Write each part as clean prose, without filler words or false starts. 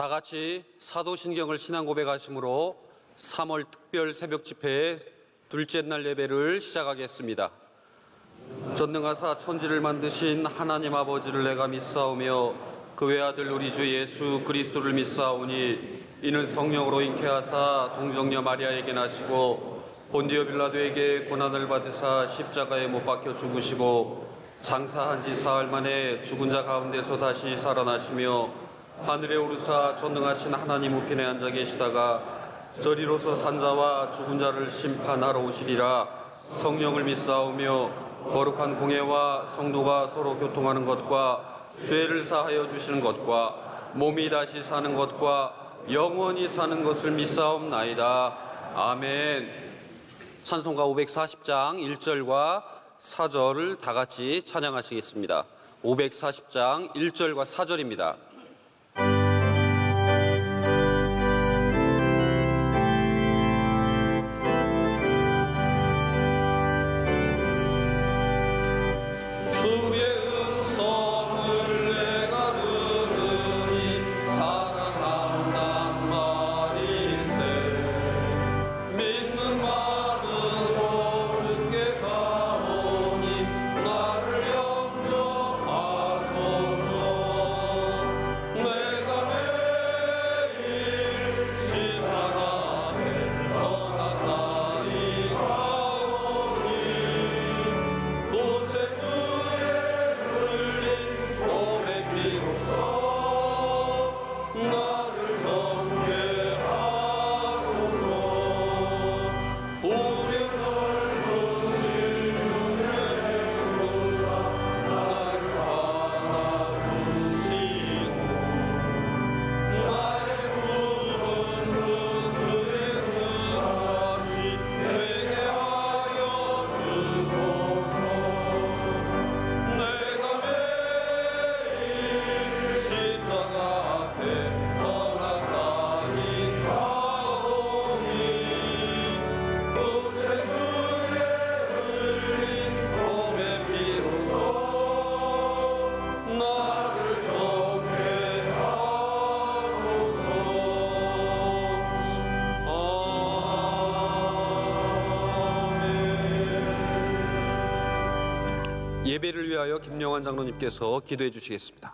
다 같이 사도신경을 신앙 고백하심으로 3월 특별 새벽 집회의 둘째 날 예배를 시작하겠습니다. 전능하사 천지를 만드신 하나님 아버지를 내가 믿사오며 그 외아들 우리 주 예수 그리스도를 믿사오니 이는 성령으로 잉태하사 동정녀 마리아에게 나시고 본디오 빌라도에게 고난을 받으사 십자가에 못 박혀 죽으시고 장사한 지 사흘 만에 죽은 자 가운데서 다시 살아나시며 하늘에 오르사 전능하신 하나님 우편에 앉아 계시다가 저리로서 산자와 죽은 자를 심판하러 오시리라. 성령을 믿사오며 거룩한 공예와 성도가 서로 교통하는 것과 죄를 사하여 주시는 것과 몸이 다시 사는 것과 영원히 사는 것을 믿사옵나이다. 아멘. 찬송가 540장 1절과 4절을 다 같이 찬양하시겠습니다. 540장 1절과 4절입니다. 예배를 위하여 김영환 장로님께서 기도해 주시겠습니다.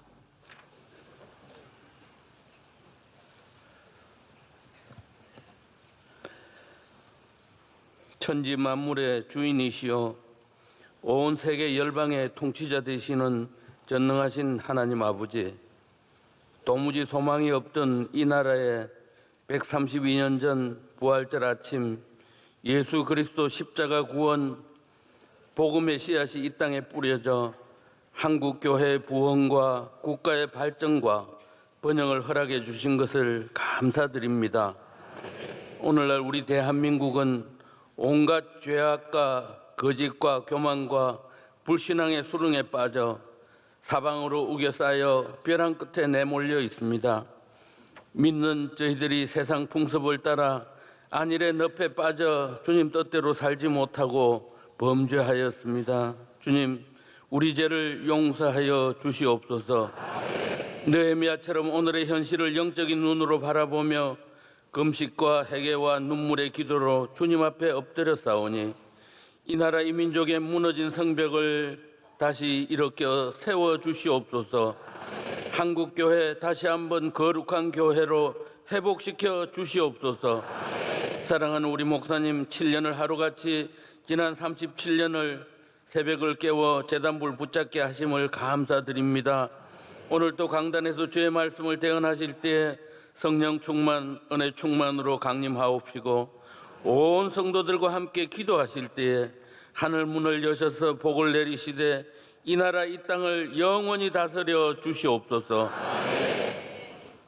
천지 만물의 주인이시여 온 세계 열방의 통치자 되시는 전능하신 하나님 아버지, 도무지 소망이 없던 이 나라에 132년 전 부활절 아침 예수 그리스도 십자가 구원 복음의 씨앗이 이 땅에 뿌려져 한국교회의 부흥과 국가의 발전과 번영을 허락해 주신 것을 감사드립니다. 오늘날 우리 대한민국은 온갖 죄악과 거짓과 교만과 불신앙의 수렁에 빠져 사방으로 우겨싸여 벼랑 끝에 내몰려 있습니다. 믿는 저희들이 세상 풍습을 따라 안일의 늪에 빠져 주님 뜻대로 살지 못하고 범죄하였습니다. 주님, 우리 죄를 용서하여 주시옵소서. 느헤미야처럼 오늘의 현실을 영적인 눈으로 바라보며 금식과 회개와 눈물의 기도로 주님 앞에 엎드려 싸우니 이 나라 이 민족의 무너진 성벽을 다시 일으켜 세워 주시옵소서. 한국교회 다시 한번 거룩한 교회로 회복시켜 주시옵소서. 사랑하는 우리 목사님 7년을 하루같이 지난 37년을 새벽을 깨워 제단불 붙잡게 하심을 감사드립니다. 오늘 또 강단에서 주의 말씀을 대언하실 때에 성령 충만, 은혜 충만으로 강림하옵시고 온 성도들과 함께 기도하실 때에 하늘 문을 여셔서 복을 내리시되 이 나라 이 땅을 영원히 다스려 주시옵소서.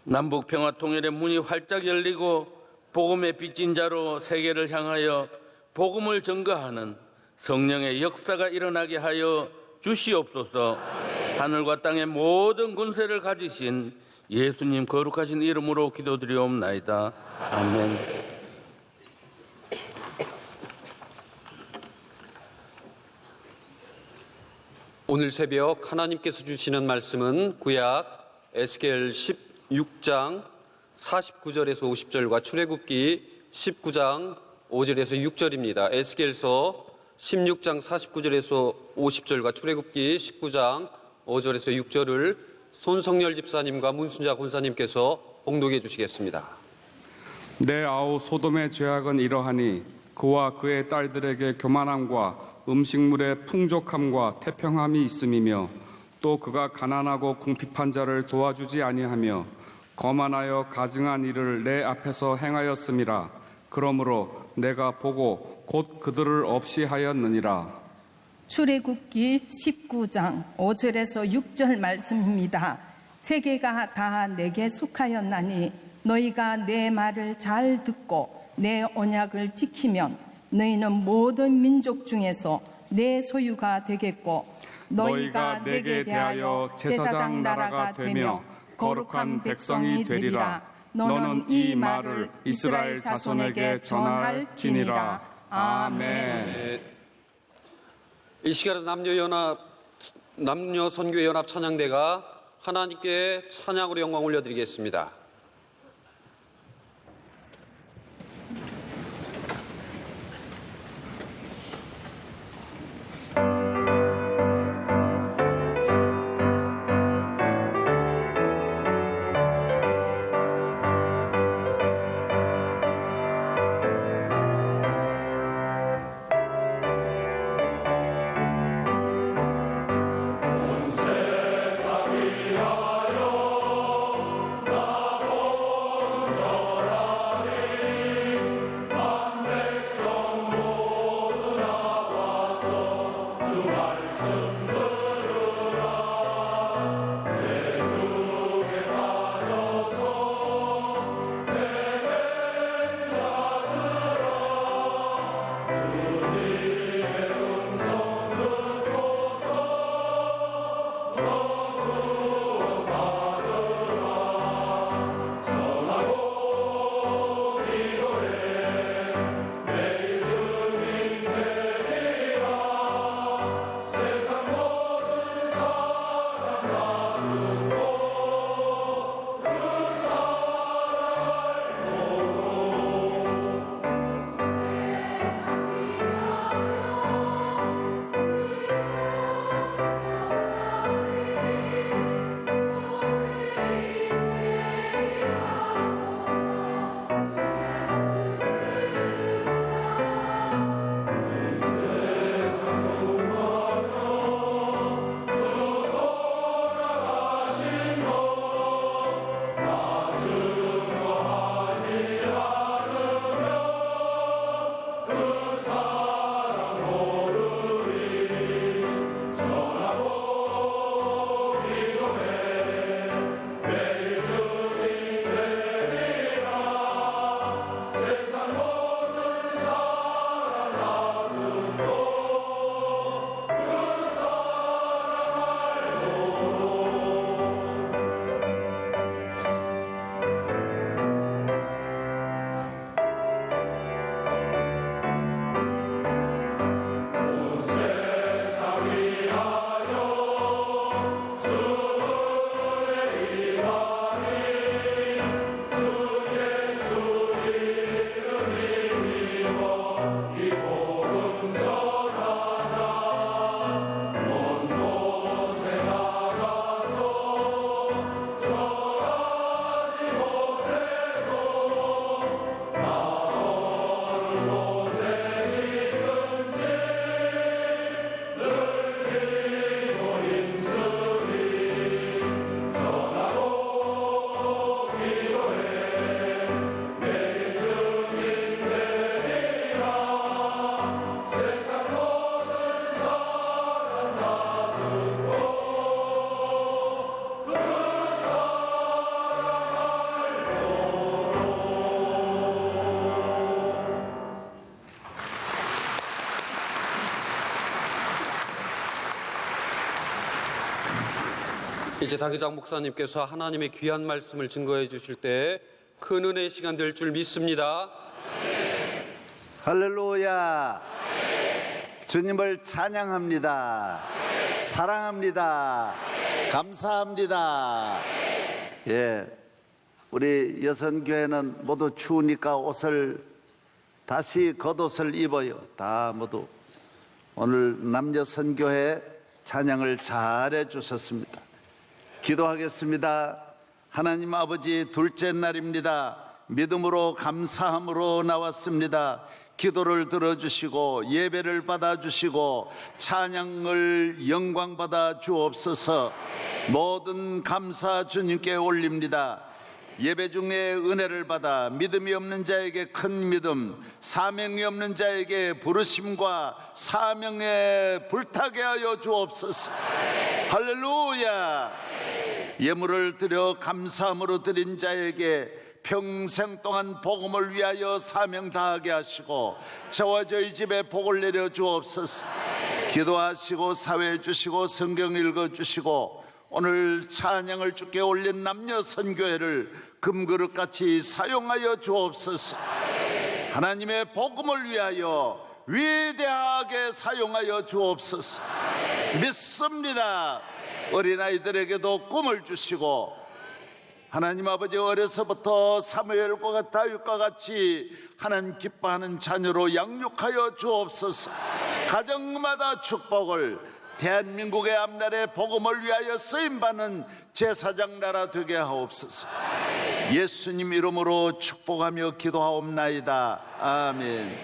남북 평화 통일의 문이 활짝 열리고 복음의 빚진 자로 세계를 향하여 복음을 전거하는 성령의 역사가 일어나게 하여 주시옵소서. 하늘과 땅의 모든 군세를 가지신 예수님 거룩하신 이름으로 기도드리옵나이다. 아멘. 오늘 새벽 하나님께서 주시는 말씀은 구약 에스겔 16장 49절에서 50절과 출애굽기 19장 5절에서 6절입니다. 에스겔서 16장 49절에서 50절과 출애굽기 19장 5절에서 6절을 손성열 집사님과 문순자 권사님께서 봉독해 주시겠습니다. 내 아우 소돔의 죄악은 이러하니 그와 그의 딸들에게 교만함과 음식물의 풍족함과 태평함이 있음이며 또 그가 가난하고 궁핍한 자를 도와주지 아니하며 거만하여 가증한 일을 내 앞에서 행하였음이라. 그러므로 내가 보고 곧 그들을 없이 하였느니라. 출애굽기 19장 5절에서 6절 말씀입니다. 세계가 다 내게 속하였나니 너희가 내 말을 잘 듣고 내 언약을 지키면 너희는 모든 민족 중에서 내 소유가 되겠고 너희가 내게 대하여 제사장 나라가 되며 거룩한 백성이 되리라. 너는 이 말을 이스라엘 자손에게 전할지니라. 아멘. 이 시간은 남녀 선교회 연합 찬양대가 하나님께 찬양으로 영광 올려드리겠습니다. 이제 다기장 목사님께서 하나님의 귀한 말씀을 증거해 주실 때 큰 은혜의 시간 될 줄 믿습니다. 할렐루야. 주님을 찬양합니다. 사랑합니다. 감사합니다. 예, 우리 여선교회는 모두 추우니까 옷을 다시 겉옷을 입어요. 다 모두 오늘 남녀 선교회 찬양을 잘해 주셨습니다. 기도하겠습니다. 하나님 아버지, 둘째 날입니다. 믿음으로 감사함으로 나왔습니다. 기도를 들어주시고 예배를 받아주시고 찬양을 영광받아 주옵소서. 모든 감사 주님께 올립니다. 예배 중에 은혜를 받아 믿음이 없는 자에게 큰 믿음, 사명이 없는 자에게 부르심과 사명에 불타게 하여 주옵소서. 할렐루야. 예물을 드려 감사함으로 드린 자에게 평생 동안 복음을 위하여 사명 다하게 하시고 저와 저희 집에 복을 내려 주옵소서. 기도하시고 사회해 주시고 성경 읽어주시고 오늘 찬양을 주께 올린 남녀 선교회를 금그릇같이 사용하여 주옵소서. 하나님의 복음을 위하여 위대하게 사용하여 주옵소서. 믿습니다. 어린아이들에게도 꿈을 주시고 하나님 아버지, 어려서부터 사무엘과 다윗과 같이 하나님 기뻐하는 자녀로 양육하여 주옵소서. 가정마다 축복을, 대한민국의 앞날에 복음을 위하여 쓰임받는 제사장 나라 되게 하옵소서. 예수님 이름으로 축복하며 기도하옵나이다. 아멘.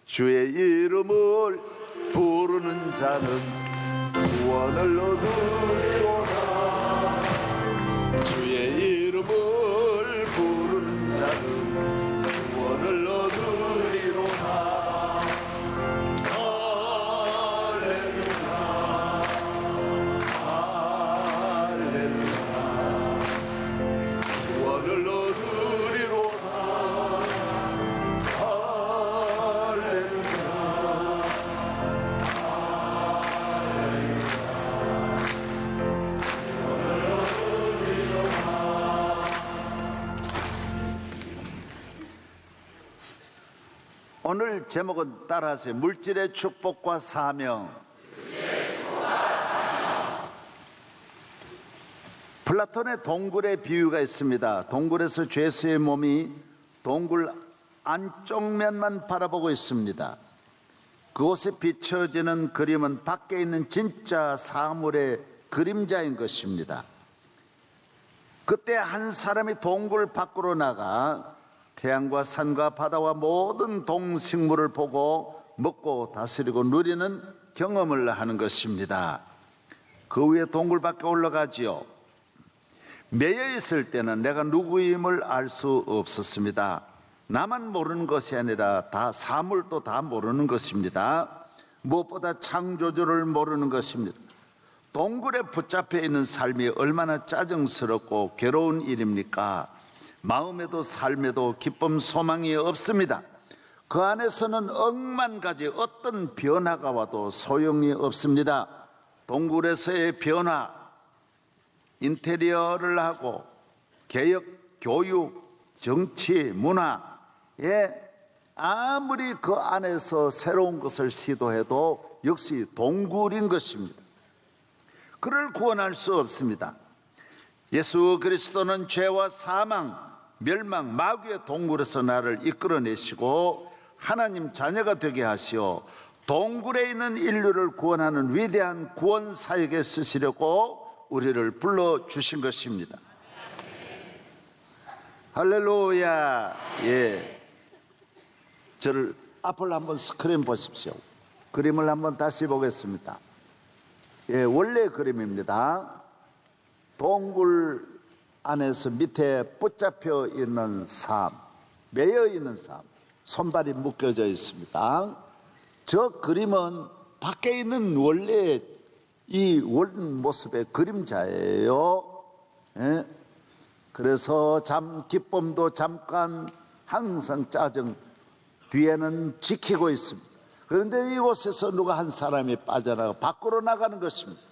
주의 이름을 부르는 자는 구원을 얻으리로다. 주의 이름을 부르는 자는 구원을 얻으리로다. 오늘 제목은 따라하세요. 물질의 축복과 사명. 플라톤의 동굴의 비유가 있습니다. 동굴에서 죄수의 몸이 동굴 안쪽면만 바라보고 있습니다. 그곳에 비춰지는 그림은 밖에 있는 진짜 사물의 그림자인 것입니다. 그때 한 사람이 동굴 밖으로 나가 태양과 산과 바다와 모든 동식물을 보고 먹고 다스리고 누리는 경험을 하는 것입니다. 그 후에 동굴 밖에 올라가지요. 매여 있을 때는 내가 누구임을 알 수 없었습니다. 나만 모르는 것이 아니라 다 사물도 다 모르는 것입니다. 무엇보다 창조주를 모르는 것입니다. 동굴에 붙잡혀 있는 삶이 얼마나 짜증스럽고 괴로운 일입니까? 마음에도 삶에도 기쁨 소망이 없습니다. 그 안에서는 억만 가지 어떤 변화가 와도 소용이 없습니다. 동굴에서의 변화, 인테리어를 하고 개혁, 교육, 정치, 문화에 아무리 그 안에서 새로운 것을 시도해도 역시 동굴인 것입니다. 그를 구원할 수 없습니다. 예수 그리스도는 죄와 사망, 멸망, 마귀의 동굴에서 나를 이끌어내시고 하나님 자녀가 되게 하시어 동굴에 있는 인류를 구원하는 위대한 구원 사역에 쓰시려고 우리를 불러주신 것입니다. 할렐루야. 예. 저를 앞을 한번 스크린 보십시오. 그림을 한번 다시 보겠습니다. 예, 원래 그림입니다. 동굴 안에서 밑에 붙잡혀 있는 삶, 매여 있는 삶, 손발이 묶여져 있습니다. 저 그림은 밖에 있는 원래 이 원 모습의 그림자예요. 예? 그래서 기쁨도 잠깐, 항상 짜증, 뒤에는 지키고 있습니다. 그런데 이곳에서 누가 한 사람이 빠져나가 밖으로 나가는 것입니다.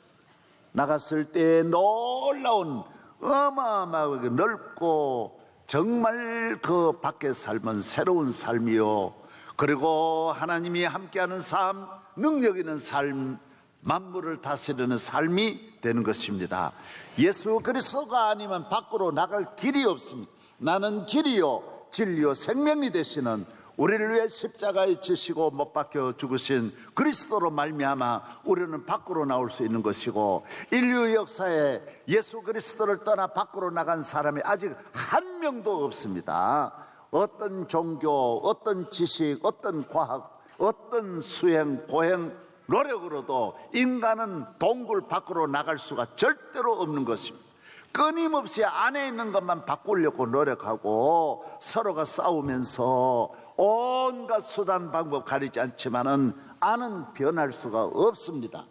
나갔을 때 놀라운 어마어마하게 넓고 정말 그 밖에 삶은 새로운 삶이요, 그리고 하나님이 함께하는 삶, 능력 있는 삶, 만물을 다스리는 삶이 되는 것입니다. 예수 그리스도가 아니면 밖으로 나갈 길이 없습니다. 나는 길이요 진리요 생명이 되시는 우리를 위해 십자가에 지시고 못 박혀 죽으신 그리스도로 말미암아 우리는 밖으로 나올 수 있는 것이고, 인류 역사에 예수 그리스도를 떠나 밖으로 나간 사람이 아직 한 명도 없습니다. 어떤 종교, 어떤 지식, 어떤 과학, 어떤 수행, 보행, 노력으로도 인간은 동굴 밖으로 나갈 수가 절대로 없는 것입니다. 끊임없이 안에 있는 것만 바꾸려고 노력하고 서로가 싸우면서 온갖 수단 방법 가리지 않지만은 안은 변할 수가 없습니다.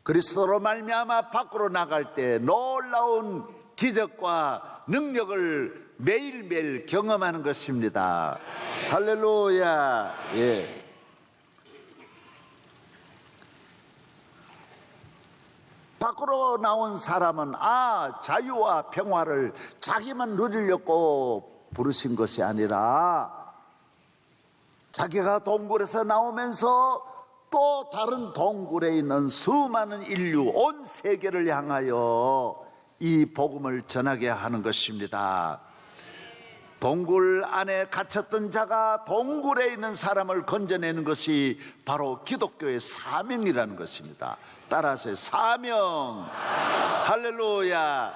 그리스도로 말미암아 밖으로 나갈 때 놀라운 기적과 능력을 매일매일 경험하는 것입니다. 할렐루야. 예. 밖으로 나온 사람은 자유와 평화를 자기만 누리려고 부르신 것이 아니라 자기가 동굴에서 나오면서 또 다른 동굴에 있는 수많은 인류, 온 세계를 향하여 이 복음을 전하게 하는 것입니다. 동굴 안에 갇혔던 자가 동굴에 있는 사람을 건져내는 것이 바로 기독교의 사명이라는 것입니다. 따라서 사명. 할렐루야.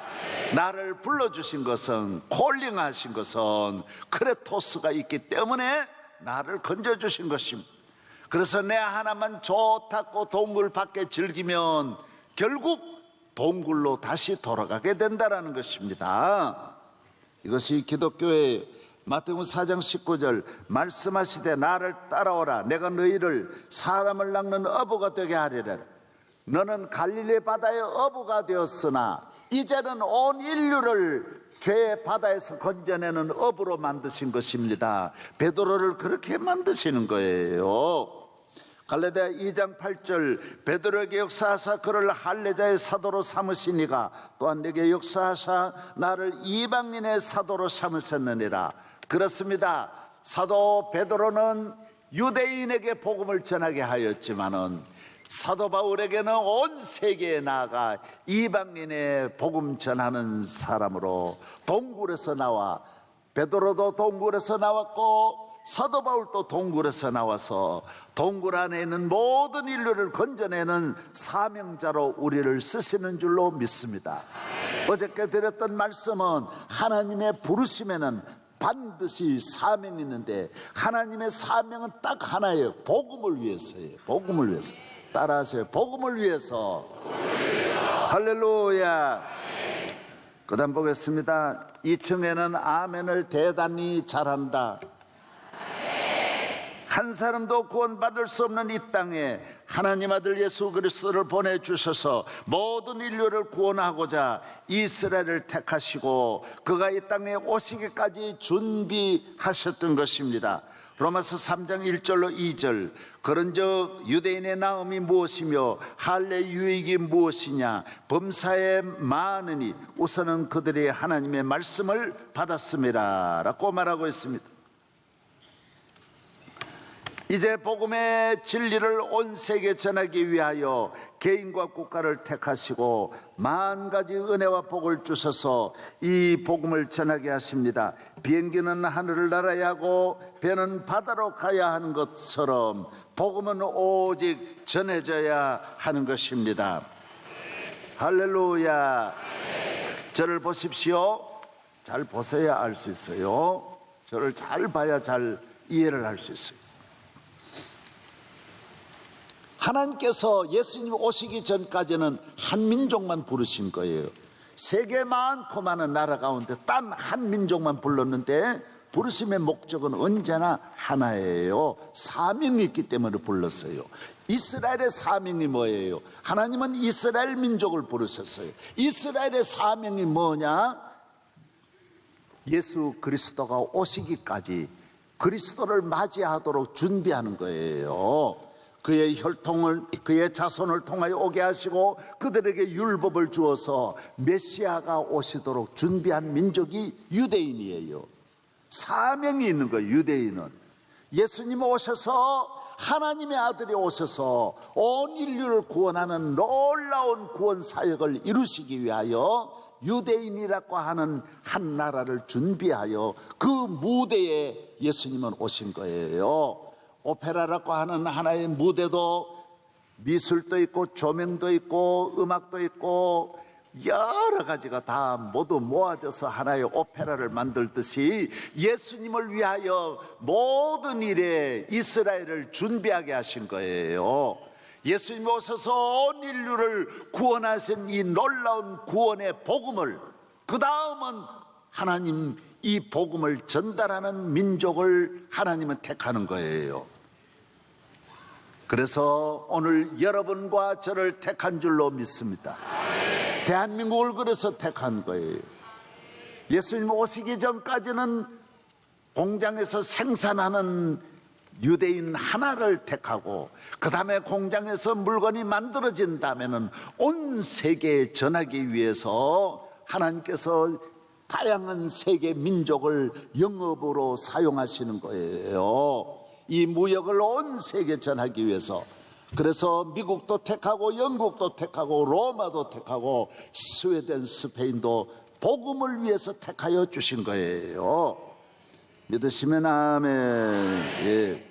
나를 불러주신 것은, 콜링하신 것은 크레토스가 있기 때문에 나를 건져주신 것입니다. 그래서 내 하나만 좋다고 동굴 밖에 즐기면 결국 동굴로 다시 돌아가게 된다는 것입니다. 이것이 기독교의 마태복음 4장 19절 말씀하시되 나를 따라오라 내가 너희를 사람을 낚는 어부가 되게 하리라. 너는 갈릴리 바다의 어부가 되었으나 이제는 온 인류를 죄의 바다에서 건져내는 어부로 만드신 것입니다. 베드로를 그렇게 만드시는 거예요. 갈라디아 2장 8절 베드로에게 역사하사 그를 할례자의 사도로 삼으시니가 또한 내게 역사하사 나를 이방인의 사도로 삼으셨느니라. 그렇습니다. 사도 베드로는 유대인에게 복음을 전하게 하였지만은 사도 바울에게는 온 세계에 나아가 이방인의 복음 전하는 사람으로 동굴에서 나와, 베드로도 동굴에서 나왔고 사도 바울도 동굴에서 나와서 동굴 안에 있는 모든 인류를 건져내는 사명자로 우리를 쓰시는 줄로 믿습니다. 어저께 드렸던 말씀은 하나님의 부르심에는 반드시 사명이 있는데 하나님의 사명은 딱 하나예요. 복음을 위해서예요. 복음을 위해서. 따라하세요. 복음을 위해서. 할렐루야. 그 다음 보겠습니다. 2층에는 아멘을 대단히 잘한다. 한 사람도 구원받을 수 없는 이 땅에 하나님 아들 예수 그리스도를 보내주셔서 모든 인류를 구원하고자 이스라엘을 택하시고 그가 이 땅에 오시기까지 준비하셨던 것입니다. 로마서 3장 1절로 2절 그런즉 유대인의 나음이 무엇이며 할례 유익이 무엇이냐 범사에 많으니 우선은 그들이 하나님의 말씀을 받았음이라 라고 말하고 있습니다. 이제 복음의 진리를 온 세계에 전하기 위하여 개인과 국가를 택하시고 만 가지 은혜와 복을 주셔서 이 복음을 전하게 하십니다. 비행기는 하늘을 날아야 하고 배는 바다로 가야 하는 것처럼 복음은 오직 전해져야 하는 것입니다. 할렐루야. 저를 보십시오. 잘 보셔야 알 수 있어요. 저를 잘 봐야 잘 이해를 할 수 있어요. 하나님께서 예수님 오시기 전까지는 한 민족만 부르신 거예요. 세계 많고 많은 나라 가운데 단 한 민족만 불렀는데 부르심의 목적은 언제나 하나예요. 사명이 있기 때문에 불렀어요. 이스라엘의 사명이 뭐예요? 하나님은 이스라엘 민족을 부르셨어요. 이스라엘의 사명이 뭐냐? 예수 그리스도가 오시기까지 그리스도를 맞이하도록 준비하는 거예요. 그의 혈통을, 그의 자손을 통하여 오게 하시고 그들에게 율법을 주어서 메시아가 오시도록 준비한 민족이 유대인이에요. 사명이 있는 거예요. 유대인은 예수님 오셔서 하나님의 아들이 오셔서 온 인류를 구원하는 놀라운 구원 사역을 이루시기 위하여 유대인이라고 하는 한 나라를 준비하여 그 무대에 예수님은 오신 거예요. 오페라라고 하는 하나의 무대도 미술도 있고 조명도 있고 음악도 있고 여러 가지가 다 모두 모아져서 하나의 오페라를 만들듯이 예수님을 위하여 모든 일에 이스라엘을 준비하게 하신 거예요. 예수님이 오셔서 온 인류를 구원하신 이 놀라운 구원의 복음을, 그 다음은 하나님 이 복음을 전달하는 민족을 하나님은 택하는 거예요. 그래서 오늘 여러분과 저를 택한 줄로 믿습니다. 대한민국을 그래서 택한 거예요. 예수님 오시기 전까지는 공장에서 생산하는 유대인 하나를 택하고, 그 다음에 공장에서 물건이 만들어진 다음에는 온 세계에 전하기 위해서 하나님께서 다양한 세계 민족을 영업으로 사용하시는 거예요. 이 무역을 온 세계에 전하기 위해서. 그래서 미국도 택하고 영국도 택하고 로마도 택하고 스웨덴, 스페인도 복음을 위해서 택하여 주신 거예요. 믿으시면 아멘. 예.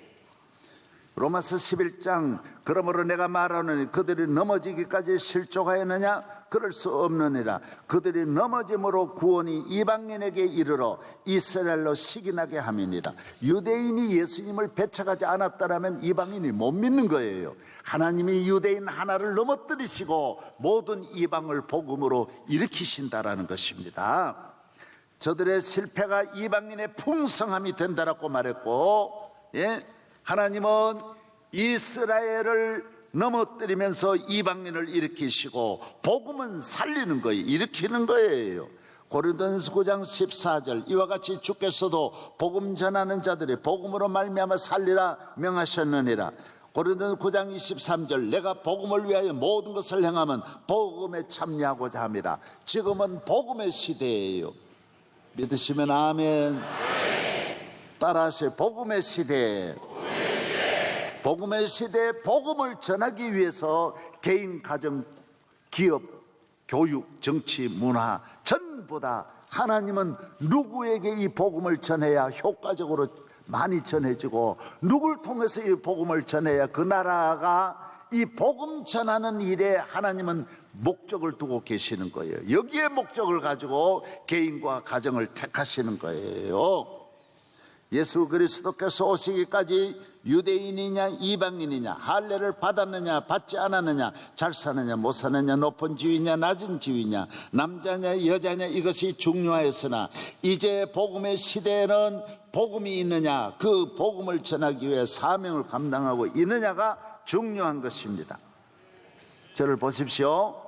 로마서 11장, 그러므로 내가 말하노니 그들이 넘어지기까지 실족하였느냐? 그럴 수 없느니라. 그들이 넘어짐으로 구원이 이방인에게 이르러 이스라엘로 시기나게 함이니라. 유대인이 예수님을 배척하지 않았다라면 이방인이 못 믿는 거예요. 하나님이 유대인 하나를 넘어뜨리시고 모든 이방을 복음으로 일으키신다라는 것입니다. 저들의 실패가 이방인의 풍성함이 된다라고 말했고, 예? 하나님은 이스라엘을 넘어뜨리면서 이방인을 일으키시고 복음은 살리는 거예요. 일으키는 거예요. 고린도전서 9장 14절, 이와 같이 주께서도 복음 전하는 자들이 복음으로 말미암아 살리라 명하셨느니라. 고린도전서 9장 23절, 내가 복음을 위하여 모든 것을 행하면 복음에 참여하고자 함이라. 지금은 복음의 시대예요. 믿으시면 아멘. 따라하세요. 복음의 시대. 복음의 시대에 복음을 전하기 위해서 개인, 가정, 기업, 교육, 정치, 문화 전부 다 하나님은 누구에게 이 복음을 전해야 효과적으로 많이 전해지고, 누굴 통해서 이 복음을 전해야 그 나라가 이 복음 전하는 일에 하나님은 목적을 두고 계시는 거예요. 여기에 목적을 가지고 개인과 가정을 택하시는 거예요. 예수 그리스도께서 오시기까지 유대인이냐 이방인이냐, 할례를 받았느냐 받지 않았느냐, 잘 사느냐 못 사느냐, 높은 지위냐 낮은 지위냐, 남자냐 여자냐, 이것이 중요하였으나 이제 복음의 시대에는 복음이 있느냐, 그 복음을 전하기 위해 사명을 감당하고 있느냐가 중요한 것입니다. 저를 보십시오.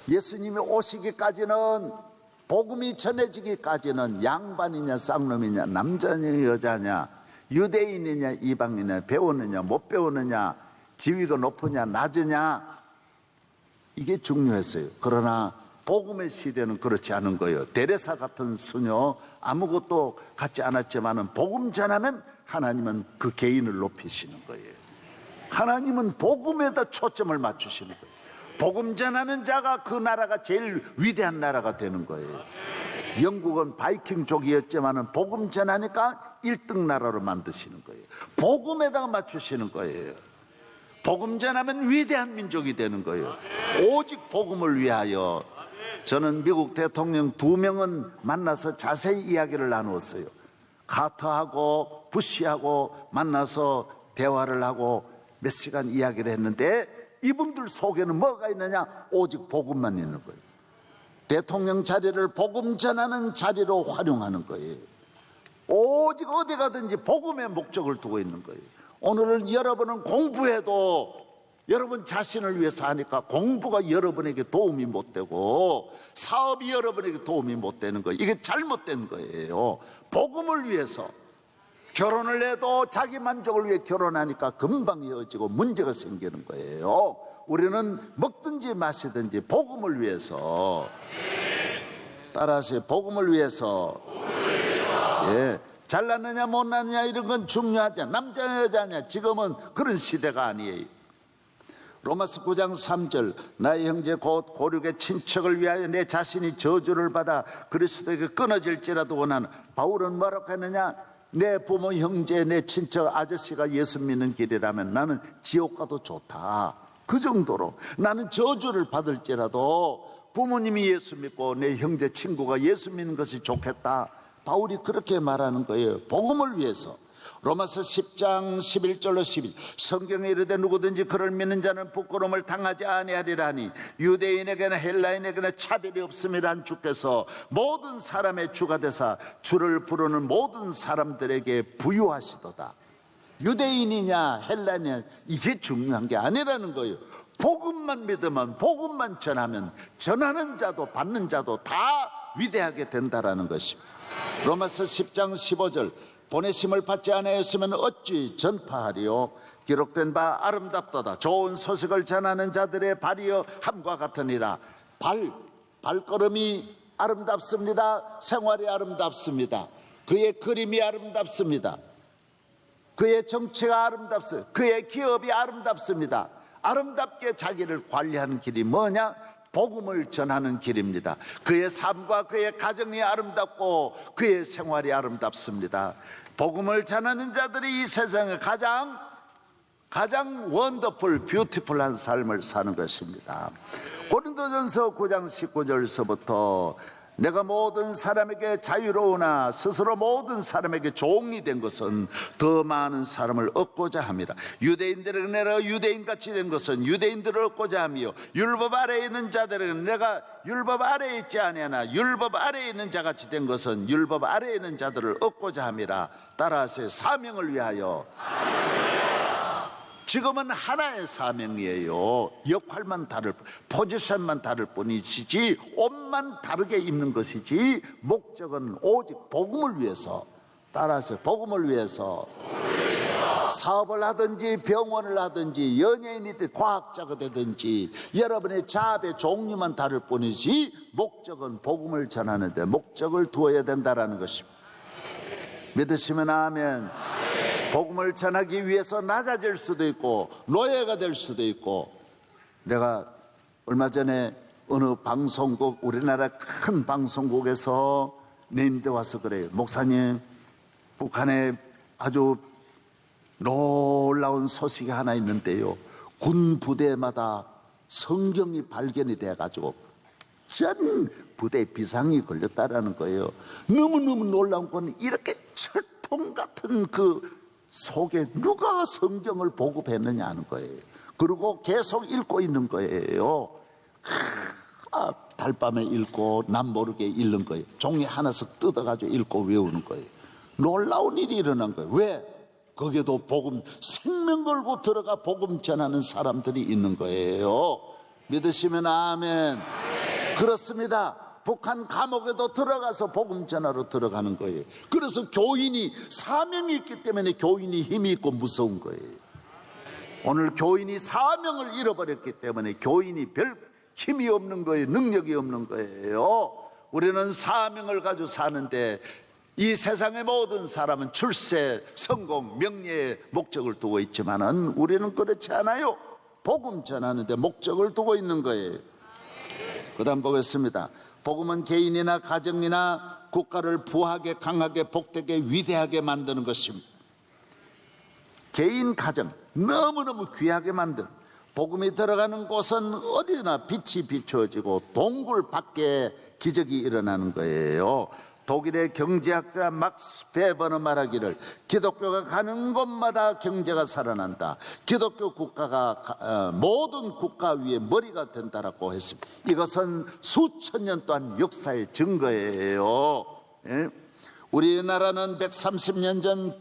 예수님이 오시기까지는, 복음이 전해지기까지는 양반이냐 쌍놈이냐, 남자냐 여자냐, 유대인이냐 이방인이냐, 배우느냐 못 배우느냐, 지위가 높으냐 낮으냐, 이게 중요했어요. 그러나 복음의 시대는 그렇지 않은 거예요. 데레사 같은 수녀 아무것도 갖지 않았지만 복음 전하면 하나님은 그 개인을 높이시는 거예요. 하나님은 복음에다 초점을 맞추시는 거예요. 복음 전하는 자가 그 나라가 제일 위대한 나라가 되는 거예요. 영국은 바이킹족이었지만 복음 전하니까 1등 나라로 만드시는 거예요. 복음에다가 맞추시는 거예요. 복음 전하면 위대한 민족이 되는 거예요. 오직 복음을 위하여. 저는 미국 대통령 2명은 만나서 자세히 이야기를 나누었어요. 카터하고 부시하고 만나서 대화를 하고 몇 시간 이야기를 했는데, 이분들 속에는 뭐가 있느냐? 오직 복음만 있는 거예요. 대통령 자리를 복음 전하는 자리로 활용하는 거예요. 오직 어디 가든지 복음의 목적을 두고 있는 거예요. 오늘은 여러분은 공부해도 여러분 자신을 위해서 하니까 공부가 여러분에게 도움이 못 되고 사업이 여러분에게 도움이 못 되는 거예요. 이게 잘못된 거예요. 복음을 위해서. 결혼을 해도 자기 만족을 위해 결혼하니까 금방 헤어지고 문제가 생기는 거예요. 우리는 먹든지 마시든지 복음을 위해서. 따라하세요. 복음을 위해서. 예. 잘났느냐 못났느냐 이런 건 중요하지 않아. 남자냐 여자냐 지금은 그런 시대가 아니에요. 로마서 9장 3절 나의 형제 곧 고륙의 친척을 위하여 내 자신이 저주를 받아 그리스도에게 끊어질지라도 원하는. 바울은 뭐라고 했느냐? 내 부모 형제 내 친척 아저씨가 예수 믿는 길이라면 나는 지옥 가도 좋다. 그 정도로 나는 저주를 받을지라도 부모님이 예수 믿고 내 형제 친구가 예수 믿는 것이 좋겠다. 바울이 그렇게 말하는 거예요. 복음을 위해서. 로마서 10장 11절로 12절 성경에 이르되 누구든지 그를 믿는 자는 부끄러움을 당하지 아니하리라니 유대인에게나 헬라인에게나 차별이 없음이란 주께서 모든 사람의 주가 되사 주를 부르는 모든 사람들에게 부유하시도다. 유대인이냐 헬라인이냐 이게 중요한 게 아니라는 거예요. 복음만 믿으면, 복음만 전하면 전하는 자도 받는 자도 다 위대하게 된다라는 것입니다. 로마서 10장 15절 보내심을 받지 아니하였으면 어찌 전파하리요? 기록된 바 아름답도다. 좋은 소식을 전하는 자들의 발이여 함과 같으니라. 발걸음이 아름답습니다. 생활이 아름답습니다. 그의 그림이 아름답습니다. 그의 정치가 아름답습니다. 그의 기업이 아름답습니다. 아름답게 자기를 관리하는 길이 뭐냐? 복음을 전하는 길입니다. 그의 삶과 그의 가정이 아름답고 그의 생활이 아름답습니다. 복음을 전하는 자들이 이 세상에 가장 원더풀, 뷰티풀한 삶을 사는 것입니다. 고린도전서 9장 19절서부터 내가 모든 사람에게 자유로우나 스스로 모든 사람에게 종이 된 것은 더 많은 사람을 얻고자 함이라. 유대인들에게 내가 유대인같이 된 것은 유대인들을 얻고자 하며 율법 아래에 있는 자들에게 내가 율법 아래에 있지 아니하나 율법 아래에 있는 자같이 된 것은 율법 아래에 있는 자들을 얻고자 함이라. 따라서 사명을 위하여. 지금은 하나의 사명이에요. 역할만 다를, 포지션만 다를 뿐이지 옷만 다르게 입는 것이지 목적은 오직 복음을 위해서. 따라서 복음을 위해서 사업을 하든지 병원을 하든지 연예인이든 과학자가 되든지 여러분의 자업의 종류만 다를 뿐이지 목적은 복음을 전하는데 목적을 두어야 된다는 것입니다. 믿으시면 아멘. 복음을 전하기 위해서 낮아질 수도 있고 노예가 될 수도 있고. 내가 얼마 전에 어느 방송국, 우리나라 큰 방송국에서 내 임대 와서 그래요. 목사님, 북한에 아주 놀라운 소식이 하나 있는데요, 군 부대마다 성경이 발견이 돼가지고 전 부대에 비상이 걸렸다라는 거예요. 너무너무 놀라운 건 이렇게 철통 같은 그 속에 누가 성경을 보급했느냐 하는 거예요. 그리고 계속 읽고 있는 거예요. 달밤에 읽고 남 모르게 읽는 거예요. 종이 하나씩 뜯어가지고 읽고 외우는 거예요. 놀라운 일이 일어난 거예요. 왜? 거기에도 복음, 생명 걸고 들어가 복음 전하는 사람들이 있는 거예요. 믿으시면 아멘. 그렇습니다. 북한 감옥에도 들어가서 복음 전하러 들어가는 거예요. 그래서 교인이 사명이 있기 때문에 교인이 힘이 있고 무서운 거예요. 오늘 교인이 사명을 잃어버렸기 때문에 교인이 별 힘이 없는 거예요. 능력이 없는 거예요. 우리는 사명을 가지고 사는데 이 세상의 모든 사람은 출세, 성공, 명예의 목적을 두고 있지만은 우리는 그렇지 않아요. 복음 전하는데 목적을 두고 있는 거예요. 그 다음 보겠습니다. 복음은 개인이나 가정이나 국가를 부하게, 강하게, 복되게, 위대하게 만드는 것입니다. 개인, 가정 너무너무 귀하게 만드는, 복음이 들어가는 곳은 어디나 빛이 비추어지고 동굴 밖에 기적이 일어나는 거예요. 독일의 경제학자 막스 베버는 말하기를 기독교가 가는 곳마다 경제가 살아난다. 기독교 국가가 모든 국가 위에 머리가 된다라고 했습니다. 이것은 수천 년 동안 역사의 증거예요. 우리나라는 130년 전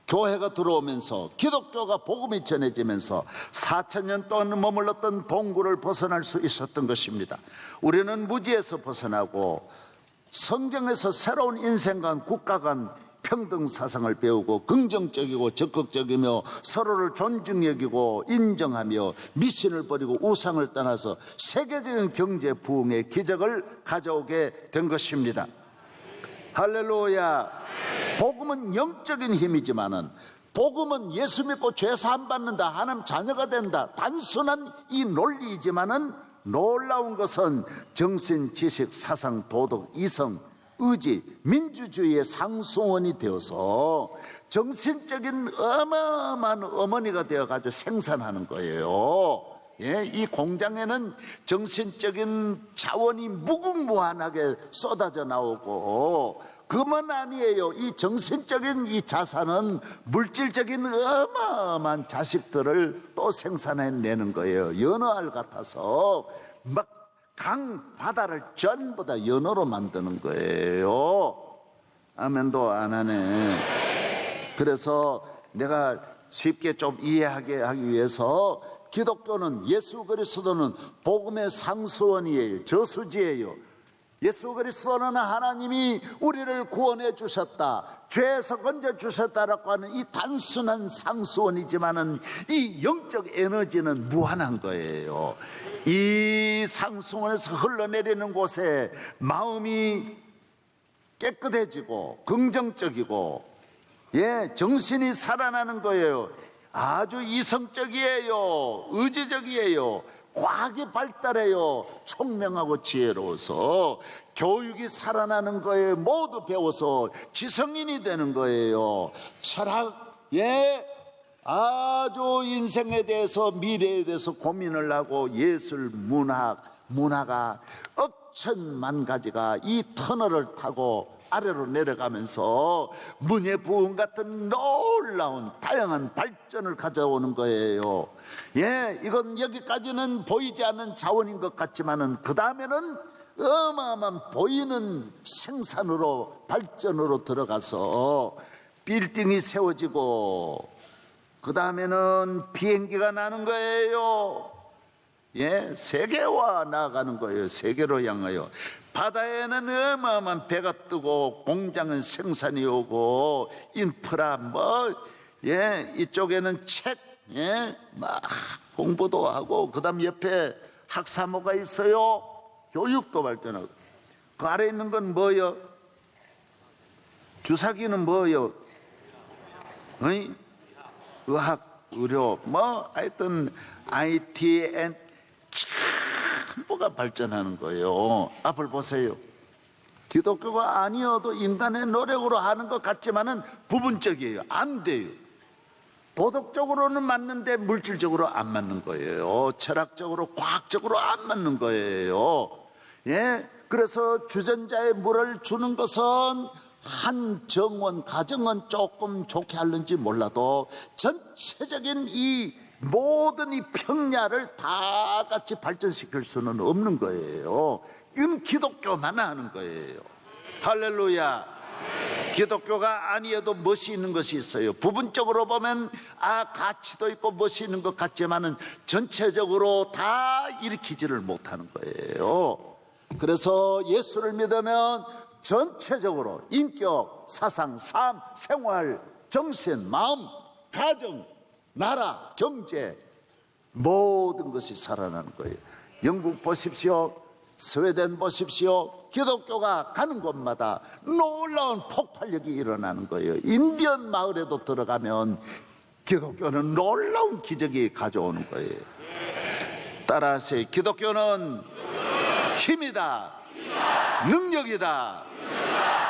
교회가 들어오면서 기독교가 복음이 전해지면서 4,000년 동안 머물렀던 동굴을 벗어날 수 있었던 것입니다. 우리는 무지에서 벗어나고 성경에서 새로운 인생 간 국가 간 평등 사상을 배우고 긍정적이고 적극적이며 서로를 존중 여기고 인정하며 미신을 버리고 우상을 떠나서 세계적인 경제 부흥의 기적을 가져오게 된 것입니다. 할렐루야. 복음은 영적인 힘이지만은 복음은 예수 믿고 죄 사함 받는다, 하나님 자녀가 된다, 단순한 이 논리이지만은 놀라운 것은 정신, 지식, 사상, 도덕, 이성, 의지, 민주주의의 상수원이 되어서 정신적인 어마어마한 어머니가 되어가지고 생산하는 거예요. 예, 이 공장에는 정신적인 자원이 무궁무한하게 쏟아져 나오고, 그만 아니에요. 이 정신적인 이 자산은 물질적인 어마어마한 자식들을 또 생산해내는 거예요. 연어알 같아서 막 강, 바다를 전부 다 연어로 만드는 거예요. 아멘도 안 하네. 그래서 내가 쉽게 좀 이해하게 하기 위해서, 기독교는, 예수 그리스도는 복음의 상수원이에요. 저수지예요. 예수 그리스도는 하나님이 우리를 구원해 주셨다, 죄에서 건져 주셨다라고 하는 이 단순한 상수원이지만은 이 영적 에너지는 무한한 거예요. 이 상수원에서 흘러내리는 곳에 마음이 깨끗해지고 긍정적이고, 예, 정신이 살아나는 거예요. 아주 이성적이에요. 의지적이에요. 과학이 발달해요. 총명하고 지혜로워서 교육이 살아나는 거예요. 모두 배워서 지성인이 되는 거예요. 철학, 예, 아주 인생에 대해서, 미래에 대해서 고민을 하고, 예술, 문화가 억천만 가지가 이 터널을 타고 아래로 내려가면서 문예 부흥 같은 놀라운 다양한 발전을 가져오는 거예요. 예, 이건 여기까지는 보이지 않는 자원인 것 같지만은 그 다음에는 어마어마한 보이는 생산으로, 발전으로 들어가서 빌딩이 세워지고, 그 다음에는 비행기가 나는 거예요. 예, 세계화 나아가는 거예요. 세계로 향하여. 바다에는 어마어마한 배가 뜨고, 공장은 생산이 오고, 인프라 예, 이쪽에는 책, 예, 막 공부도 하고, 그 다음 옆에 학사모가 있어요. 교육도 발전하고. 그 아래 있는 건 뭐요? 주사기는 뭐요? 어이? 의학, 의료, 하여튼 IT, 전부가 발전하는 거예요. 앞을 보세요. 기독교가 아니어도 인간의 노력으로 하는 것 같지만은 부분적이에요. 안 돼요. 도덕적으로는 맞는데 물질적으로 안 맞는 거예요. 철학적으로, 과학적으로 안 맞는 거예요. 예, 그래서 주전자에 물을 주는 것은 한 정원, 가정은 조금 좋게 하는지 몰라도 전체적인 이 모든 이 평야를 다 같이 발전시킬 수는 없는 거예요. 이건 기독교만 하는 거예요. 할렐루야. 기독교가 아니어도 멋이 있는 것이 있어요. 부분적으로 보면 가치도 있고 멋이 있는 것 같지만은 전체적으로 다 일으키지를 못하는 거예요. 그래서 예수를 믿으면 전체적으로 인격, 사상, 삶, 생활, 정신, 마음, 가정, 나라, 경제, 모든 것이 살아나는 거예요. 영국 보십시오. 스웨덴 보십시오. 기독교가 가는 곳마다 놀라운 폭발력이 일어나는 거예요. 인디언 마을에도 들어가면 기독교는 놀라운 기적이 가져오는 거예요. 따라하세요. 기독교는 힘이다. 능력이다.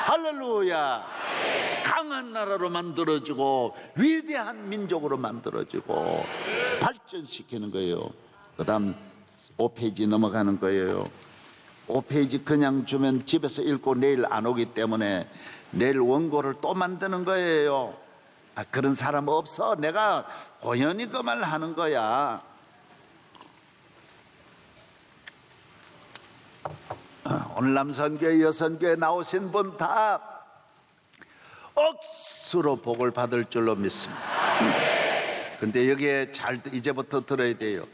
할렐루야. 강한 나라로 만들어주고 위대한 민족으로 만들어주고 발전시키는 거예요. 그 다음 5페이지 넘어가는 거예요. 5페이지 그냥 주면 집에서 읽고 내일 안 오기 때문에 내일 원고를 또 만드는 거예요. 그런 사람 없어. 내가 고연히 그 말 하는 거야. 오늘 남선교회, 여선교회 나오신 분 다 억수로 복을 받을 줄로 믿습니다. 근데 여기에 잘 이제부터 들어야 돼요.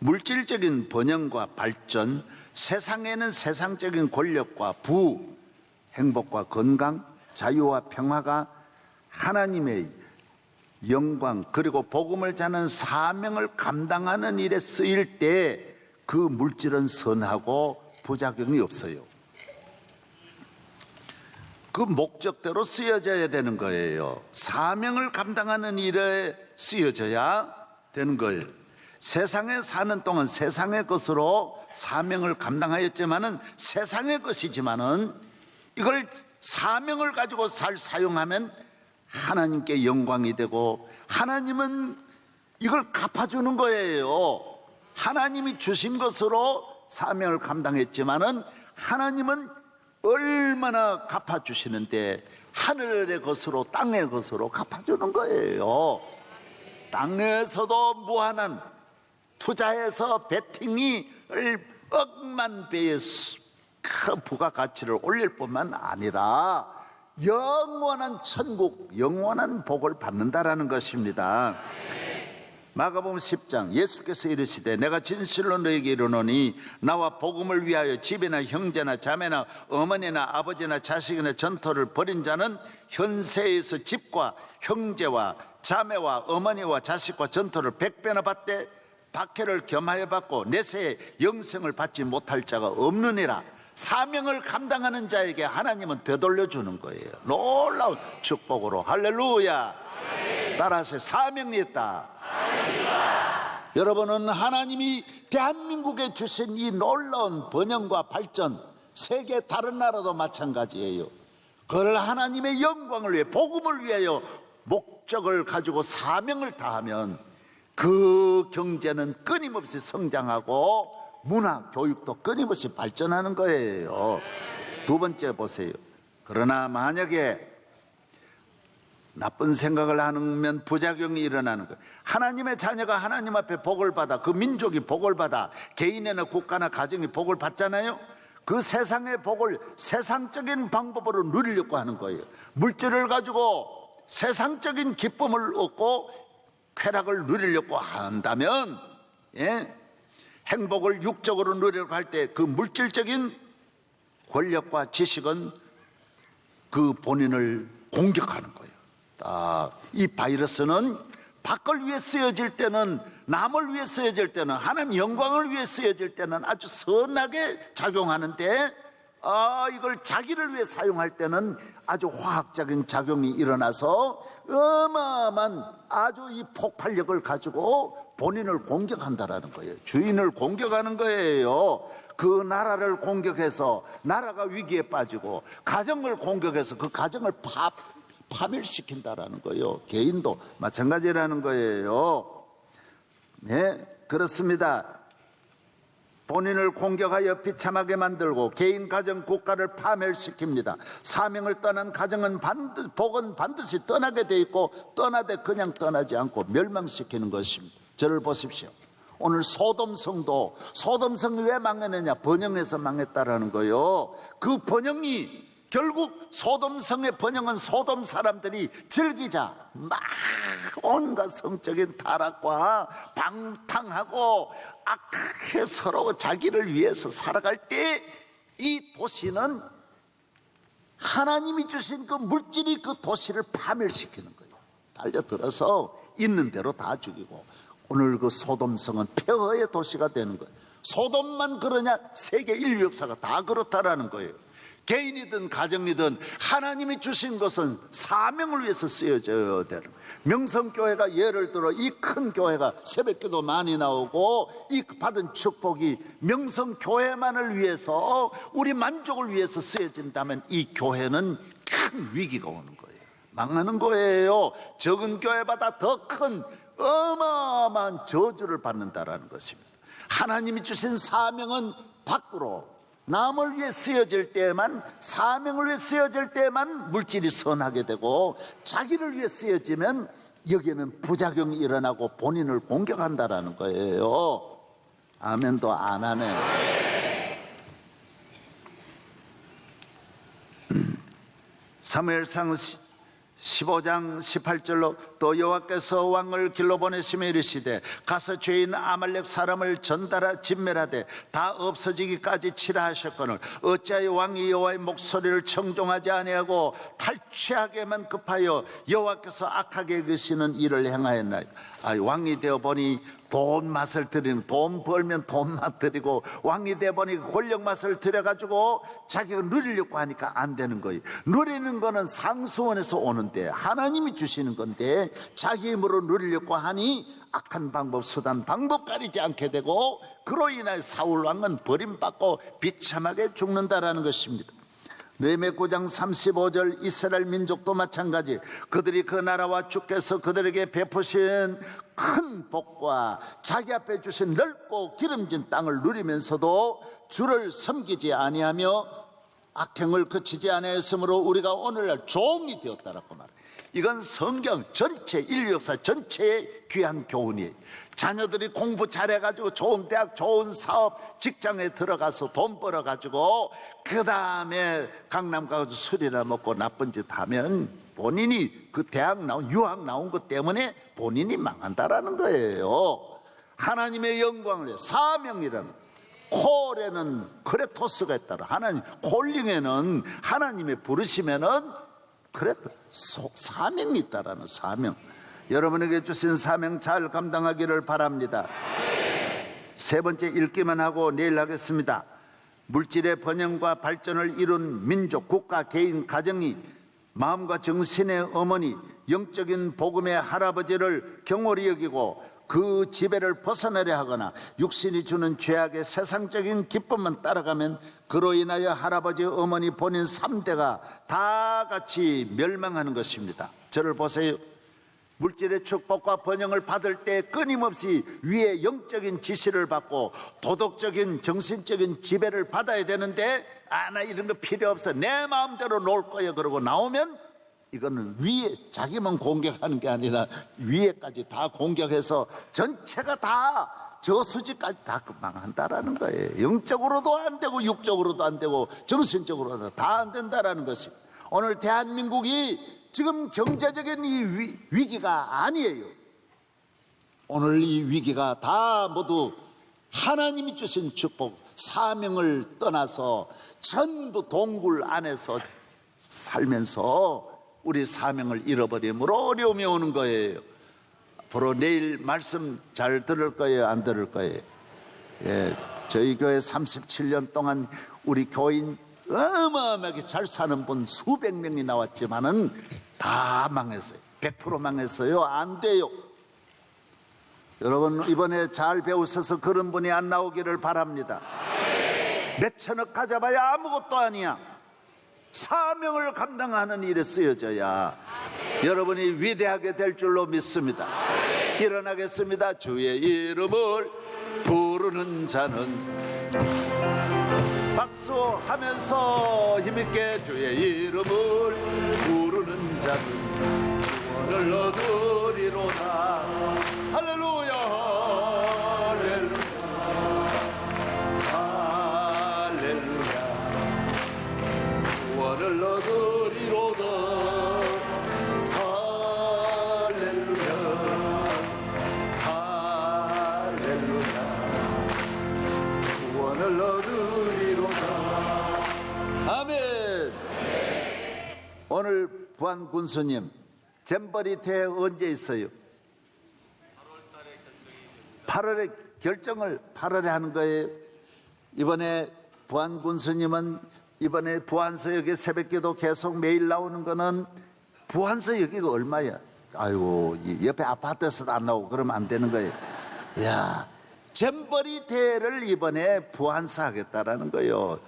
물질적인 번영과 발전, 세상에는 세상적인 권력과 부, 행복과 건강, 자유와 평화가 하나님의 영광, 그리고 복음을 전하는 사명을 감당하는 일에 쓰일 때 그 물질은 선하고 부작용이 없어요. 그 목적대로 쓰여져야 되는 거예요. 사명을 감당하는 일에 쓰여져야 되는 거예요. 세상에 사는 동안 세상의 것으로 사명을 감당하였지만은 세상의 것이지만은 이걸 사명을 가지고 사용하면 하나님께 영광이 되고 하나님은 이걸 갚아주는 거예요. 하나님이 주신 것으로 사명을 감당했지만은 하나님은 얼마나 갚아주시는데 하늘의 것으로 땅의 것으로 갚아주는 거예요. 땅에서도 무한한 투자해서 베팅이 억만 배의 큰 부가가치를 올릴 뿐만 아니라 영원한 천국, 영원한 복을 받는다라는 것입니다. 마가복음 10장 예수께서 이르시되 내가 진실로 너에게 이르노니 나와 복음을 위하여 집이나 형제나 자매나 어머니나 아버지나 자식이나 전토를 벌인 자는 현세에서 집과 형제와 자매와 어머니와 자식과 전토를 100배나 받되 박해를 겸하여 받고 내세에 영생을 받지 못할 자가 없느니라. 사명을 감당하는 자에게 하나님은 되돌려 주는 거예요. 놀라운 축복으로. 할렐루야. 따라서 사명이 있다. 여러분은 하나님이 대한민국에 주신 이 놀라운 번영과 발전, 세계 다른 나라도 마찬가지예요. 그걸 하나님의 영광을 위해, 복음을 위하여 목적을 가지고 사명을 다하면 그 경제는 끊임없이 성장하고 문화, 교육도 끊임없이 발전하는 거예요. 두 번째 보세요. 그러나 만약에 나쁜 생각을 하면 부작용이 일어나는 거예요. 하나님의 자녀가 하나님 앞에 복을 받아, 그 민족이 복을 받아, 개인이나 국가나 가정이 복을 받잖아요. 그 세상의 복을 세상적인 방법으로 누리려고 하는 거예요. 물질을 가지고 세상적인 기쁨을 얻고 쾌락을 누리려고 한다면, 행복을 육적으로 누리려고 할 때 그 물질적인 권력과 지식은 그 본인을 공격하는 거예요. 이 바이러스는 밖을 위해 쓰여질 때는, 남을 위해 쓰여질 때는, 하나님 영광을 위해 쓰여질 때는 아주 선하게 작용하는데, 이걸 자기를 위해 사용할 때는 아주 화학적인 작용이 일어나서 어마어마한 아주 이 폭발력을 가지고 본인을 공격한다라는 거예요. 주인을 공격하는 거예요. 그 나라를 공격해서 나라가 위기에 빠지고, 가정을 공격해서 그 가정을 파멸시킨다라는 거예요. 개인도 마찬가지라는 거예요. 네, 그렇습니다. 본인을 공격하여 비참하게 만들고 개인, 가정, 국가를 파멸시킵니다. 사명을 떠난 가정은 복은 반드시 떠나게 돼 있고, 떠나되 그냥 떠나지 않고 멸망시키는 것입니다. 저를 보십시오. 오늘 소돔성도, 소돔성이 왜 망했느냐? 번영해서 망했다라는 거예요. 그 번영이 결국 소돔성의 번영은 소돔 사람들이 즐기자 막 온갖 성적인 타락과 방탕하고 악하게 서로 자기를 위해서 살아갈 때 이 도시는 하나님이 주신 그 물질이 그 도시를 파멸시키는 거예요. 달려들어서 있는 대로 다 죽이고, 오늘 그 소돔성은 폐허의 도시가 되는 거예요. 소돔만 그러냐? 세계 인류 역사가 다 그렇다라는 거예요. 개인이든 가정이든 하나님이 주신 것은 사명을 위해서 쓰여져야 되는 거예요. 명성교회가 예를 들어 이 큰 교회가 새벽기도 많이 나오고 이 받은 축복이 명성교회만을 위해서, 우리 만족을 위해서 쓰여진다면 이 교회는 큰 위기가 오는 거예요. 망하는 거예요. 적은 교회보다 더 큰 어마어마한 저주를 받는다라는 것입니다. 하나님이 주신 사명은 밖으로, 남을 위해 쓰여질 때만, 사명을 위해 쓰여질 때만 물질이 선하게 되고, 자기를 위해 쓰여지면 여기에는 부작용이 일어나고 본인을 공격한다라는 거예요. 아멘도 안 하네. 사무엘상 15장 18절로 또 여호와께서 왕을 길로 보내시며 이르시되 가서 죄인 아말렉 사람을 전달하 진멸하되 다 없어지기까지 치라 하셨거늘 어찌하여 왕이 여호와의 목소리를 청종하지 아니하고 탈취하게만 급하여 여호와께서 악하게 여기시는 일을 행하였나요? 왕이 되어 보니 돈 맛을 들이는, 돈 벌면 돈 맛 들이고, 왕이 되어 보니 권력 맛을 들여가지고 자기가 누리려고 하니까 안 되는 거예요. 누리는 거는 상수원에서 오는데 하나님이 주시는 건데 자기 힘으로 누리려고 하니 악한 방법, 수단, 방법 가리지 않게 되고, 그로 인하여 사울 왕은 버림받고 비참하게 죽는다라는 것입니다. 느헤미야 9장 35절 이스라엘 민족도 마찬가지. 그들이 그 나라와 주께서 그들에게 베푸신 큰 복과 자기 앞에 주신 넓고 기름진 땅을 누리면서도 주를 섬기지 아니하며 악행을 그치지 아니하였으므로 우리가 오늘날 종이 되었다라고 말해요. 이건 성경 전체, 인류 역사 전체의 귀한 교훈이에요. 자녀들이 공부 잘해가지고 좋은 대학, 좋은 사업, 직장에 들어가서 돈 벌어가지고 그 다음에 강남 가서 술이나 먹고 나쁜 짓 하면 본인이 그 대학 나온, 유학 나온 것 때문에 본인이 망한다라는 거예요. 하나님의 영광을, 사명이라는, 콜에는 크레토스가 있다라. 하나님 콜링에는 하나님의 부르시면은 그랬다, 사명이 있다라는 사명. 여러분에게 주신 사명 잘 감당하기를 바랍니다. 세 번째, 읽기만 하고 내일 하겠습니다. 물질의 번영과 발전을 이룬 민족, 국가, 개인, 가정이 마음과 정신의 어머니, 영적인 복음의 할아버지를 경홀히 여기고 그 지배를 벗어나려 하거나 육신이 주는 죄악의 세상적인 기쁨만 따라가면 그로 인하여 할아버지, 어머니, 본인 3대가 다 같이 멸망하는 것입니다. 저를 보세요. 물질의 축복과 번영을 받을 때 끊임없이 위에 영적인 지시를 받고 도덕적인, 정신적인 지배를 받아야 되는데, 나 이런 거 필요 없어, 내 마음대로 놀 거야 그러고 나오면 이거는 위에 자기만 공격하는 게 아니라 위에까지 다 공격해서 전체가 다 저수지까지 다 망한다라는 거예요. 영적으로도 안 되고 육적으로도 안 되고 정신적으로도 다 안 된다라는 것이. 오늘 대한민국이 지금 경제적인 이 위기가 아니에요. 오늘 이 위기가 다 모두 하나님이 주신 축복, 사명을 떠나서 전부 동굴 안에서 살면서 우리 사명을 잃어버림으로 어려움이 오는 거예요. 앞으로 내일 말씀 잘 들을 거예요, 안 들을 거예요? 예, 저희 교회 37년 동안 우리 교인 어마어마하게 잘 사는 분 수백 명이 나왔지만은 다 망했어요. 100% 망했어요. 안 돼요. 여러분, 이번에 잘 배우셔서 그런 분이 안 나오기를 바랍니다. 몇천억 가져봐야 아무것도 아니야. 사명을 감당하는 일에 쓰여져야 여러분이 위대하게 될 줄로 믿습니다. 일어나겠습니다. 주의 이름을 부르는 자는 박수하면서 힘있게 주의 이름을 부르는 자는 구원을 얻으리로다. 할렐루야, 할렐루야, 할렐루야. 구원을 얻으리로다. 할렐루야, 할렐루야. 구원을 얻으리로다. 아멘. 오늘 부안 군수님 잼버리 대회 언제 있어요? 8월에 결정을 8월에 하는 거예요. 이번에 부안 군수님은 이번에 부안서역에 새벽기도 계속 매일 나오는 거는 부안서역이가 얼마야? 아이고, 옆에 아파트에서도 안 나오고 그러면 안 되는 거예요. 야, 잼버리 대회를 이번에 부안서 하겠다라는 거예요.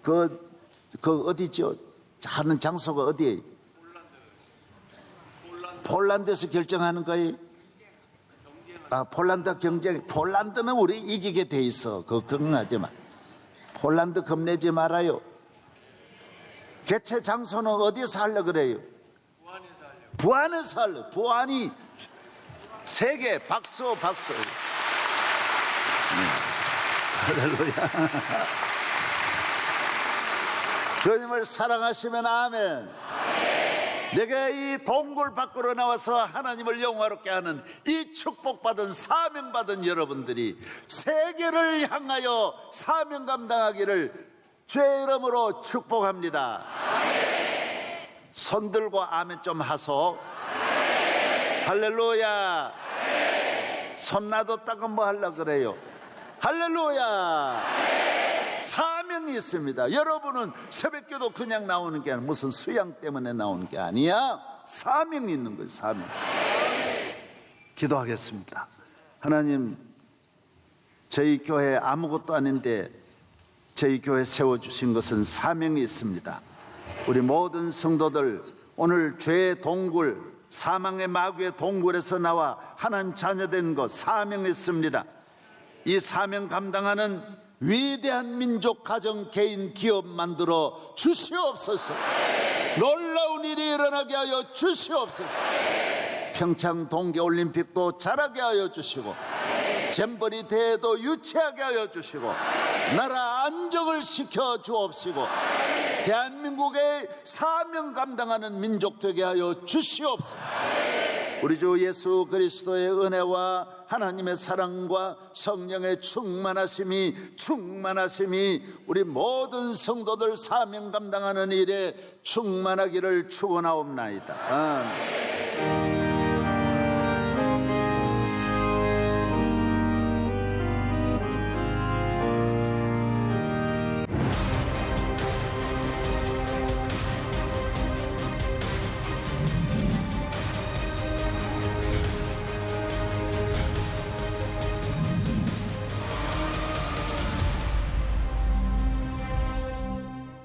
그 어디죠? 하는 장소가 어디예요? 폴란드에서 결정하는 거예요. 폴란드 경쟁. 폴란드는 우리 이기게 돼 있어. 걱정하지 마. 폴란드 겁내지 말아요. 개최 장소는 어디서 하려 그래요? 부안에서 하려. 부안이 세계. 박수. 할렐루야. 주님을 사랑하시면 아멘. 내가 이 동굴 밖으로 나와서 하나님을 영화롭게 하는 이 축복받은 사명받은 여러분들이 세계를 향하여 사명 감당하기를 주의 이름으로 축복합니다. 손 들고 아멘 좀 하소. 할렐루야. 손 놔뒀다가 뭐 하려고 그래요? 할렐루야. 사명이 있습니다. 여러분은 새벽기도 그냥 나오는 게 아니라 무슨 수양 때문에 나오는 게 아니야. 사명이 있는 거예요. 사명. 기도하겠습니다. 하나님, 저희 교회 아무것도 아닌데 저희 교회 세워주신 것은 사명이 있습니다. 우리 모든 성도들 오늘 죄의 동굴, 사망의 마귀의 동굴에서 나와 하나님 자녀된 것 사명이 있습니다. 이 사명 감당하는 위대한 민족, 가정, 개인, 기업 만들어 주시옵소서. 놀라운 일이 일어나게 하여 주시옵소서. 평창 동계올림픽도 잘하게 하여 주시고 잼버리 대회도 유치하게 하여 주시고 나라 안정을 시켜 주옵시고 대한민국의 사명 감당하는 민족 되게 하여 주시옵소서. 우리 주 예수 그리스도의 은혜와 하나님의 사랑과 성령의 충만하심이 우리 모든 성도들 사명 감당하는 일에 충만하기를 축원하옵나이다. 아멘.